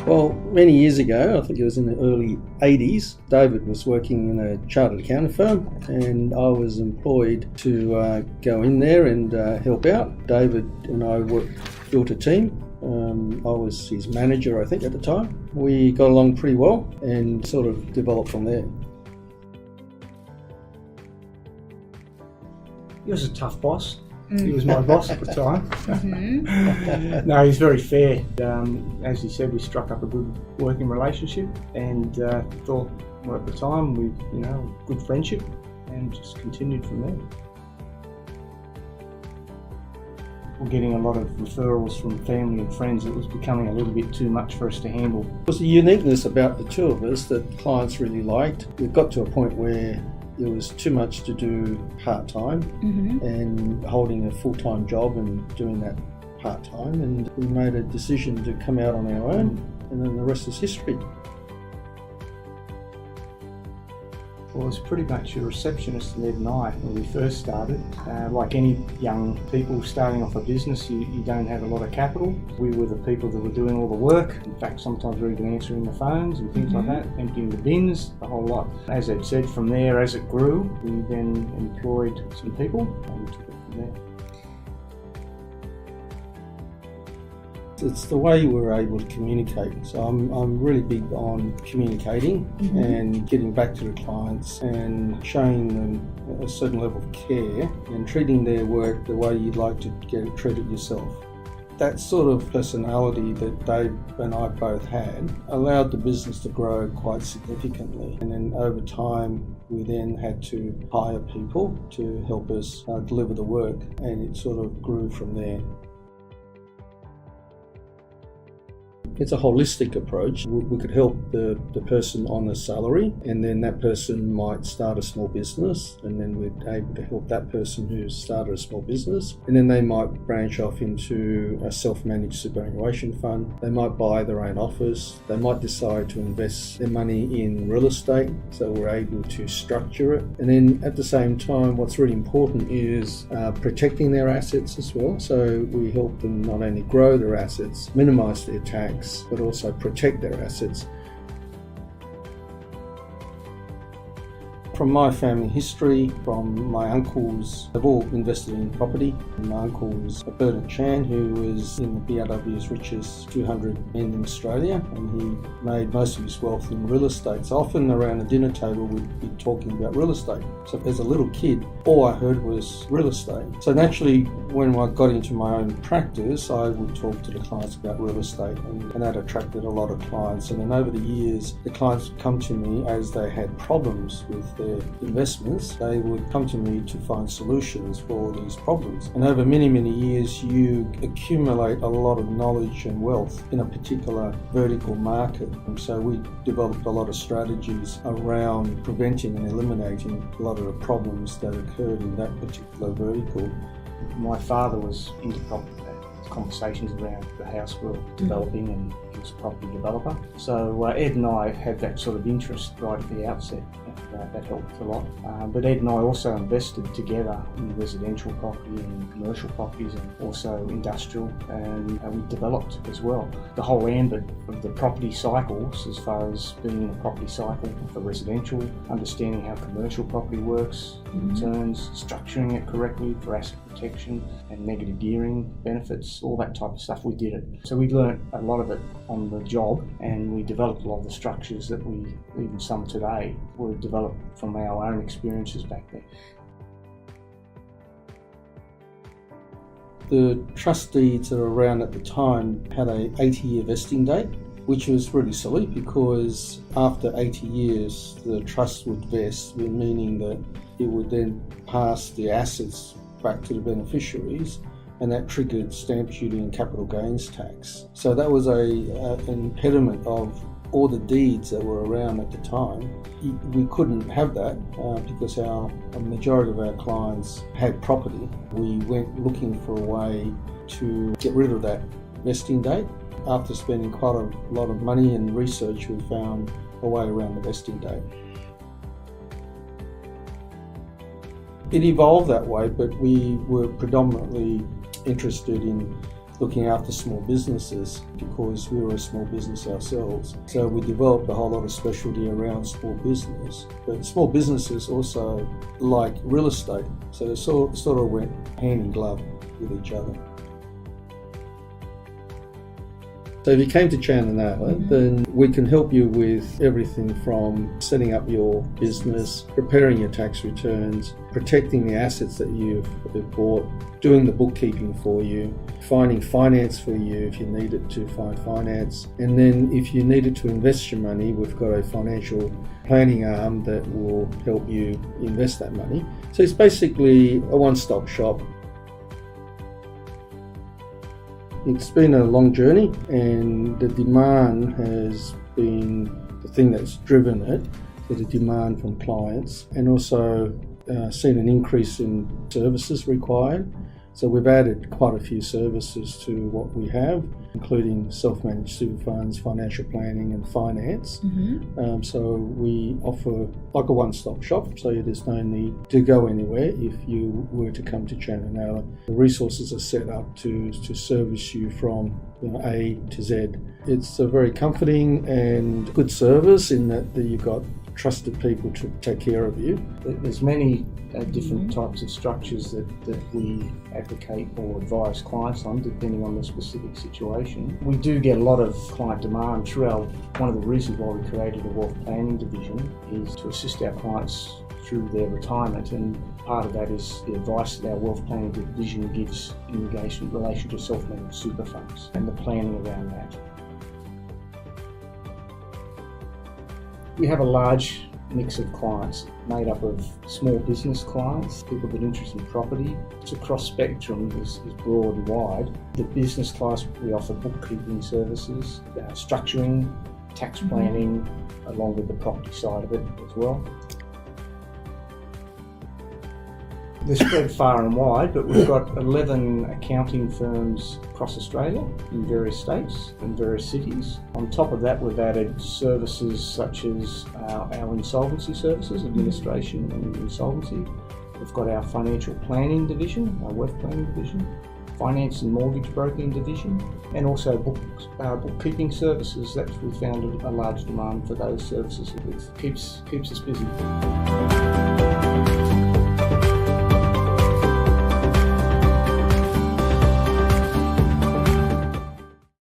Well, many years ago, I think it was in the early 80s, David was working in a chartered accounting firm and I was employed to go in there and help out. David and I built a team. I was his manager, I think, at the time. We got along pretty well and sort of developed from there. He was a tough boss. He was my boss at the time. Mm-hmm. No, he's very fair. As he said, we struck up a good working relationship and thought, well, at the time, we, good friendship, and just continued from there. We're getting a lot of referrals from family and friends. It was becoming a little bit too much for us to handle. There was a uniqueness about the two of us that clients really liked. We got to a point where it was too much to do part-time and holding a full-time job and doing that part-time, and we made a decision to come out on our own, and then the rest is history. Well, I was pretty much a receptionist in Ed and I when we first started. Like any young people starting off a business, you don't have a lot of capital. We were the people that were doing all the work. In fact, sometimes we were even answering the phones and things like that, emptying the bins, the whole lot. As Ed said, from there, as it grew, we then employed some people and took it from there. It's the way we're able to communicate. So I'm really big on communicating and getting back to the clients and showing them a certain level of care and treating their work the way you'd like to get it treated yourself. That sort of personality that Dave and I both had allowed the business to grow quite significantly. And then over time, we then had to hire people to help us deliver the work, and it sort of grew from there. It's a holistic approach. We could help the person on a salary, and then that person might start a small business, and then we're able to help that person who's started a small business, and then they might branch off into a self-managed superannuation fund. They might buy their own office. They might decide to invest their money in real estate, so we're able to structure it. And then at the same time, what's really important is protecting their assets as well. So we help them not only grow their assets, minimise their tax, but also protect their assets. From my family history, from my uncles, they've all invested in property. My uncle was Chan, who was in the BRW's richest 200 men in Australia, and he made most of his wealth in real estate. So often around the dinner table we'd be talking about real estate. So as a little kid, all I heard was real estate. So naturally, when I got into my own practice, I would talk to the clients about real estate, and that attracted a lot of clients. And then over the years, the clients would come to me as they had problems with their investments. They would come to me to find solutions for these problems. And over many, many years, you accumulate a lot of knowledge and wealth in a particular vertical market. And so we developed a lot of strategies around preventing and eliminating a lot of the problems that occurred in that particular vertical. My father was into conversations around the house we were developing, and he was a property developer. So Ed and I had that sort of interest right at the outset. That helped a lot. But Ed and I also invested together in residential property and commercial properties, and also industrial, and we developed as well. The whole ambit of the property cycles, as far as being in a property cycle for residential, understanding how commercial property works, returns, structuring it correctly for asset protection and negative gearing benefits, all that type of stuff, we did it. So we learnt a lot of it on the job, and we developed a lot of the structures that we, even some today, were developed from our own experiences back then. The trust deeds that were around at the time had a 80-year vesting date, which was really silly because after 80 years the trust would vest, meaning that it would then pass the assets back to the beneficiaries, and that triggered stamp duty and capital gains tax. So that was an impediment of all the deeds that were around at the time. We couldn't have that because a majority of our clients had property. We went looking for a way to get rid of that vesting date. After spending quite a lot of money and research, we found a way around the vesting date. It evolved that way, but we were predominantly interested in looking after small businesses because we were a small business ourselves. So we developed a whole lot of specialty around small business. But small businesses also like real estate, so it sort of went hand in glove with each other. So if you came to Chan and Naylor, then we can help you with everything from setting up your business, preparing your tax returns, protecting the assets that you've bought, doing the bookkeeping for you, finding finance for you if you needed to find finance, and then if you needed to invest your money, we've got a financial planning arm that will help you invest that money. So it's basically a one-stop shop. It's been a long journey, and the demand has been the thing that's driven it, so the demand from clients, and also seen an increase in services required. So we've added quite a few services to what we have, including self-managed super funds, financial planning and finance. So we offer like a one-stop shop, so there's no need to go anywhere if you were to come to Chan and Naylor. The resources are set up to service you from A to Z. It's a very comforting and good service in that you've got trusted people to take care of you. There's many different types of structures that we advocate or advise clients on depending on the specific situation. We do get a lot of client demand throughout. One of the reasons why we created a wealth planning division is to assist our clients through their retirement, and part of that is the advice that our wealth planning division gives in relation to self-managed super funds and the planning around that. We have a large mix of clients made up of small business clients, people that are interested in property. It's across spectrum, is broad and wide. The business class, we offer bookkeeping services, structuring, tax planning, along with the property side of it as well. They're spread far and wide, but we've got 11 accounting firms across Australia in various states and various cities. On top of that, we've added services such as our insolvency services, administration and insolvency. We've got our financial planning division, our wealth planning division, finance and mortgage broking division, and also bookkeeping services. That we found a large demand for those services. It keeps us busy.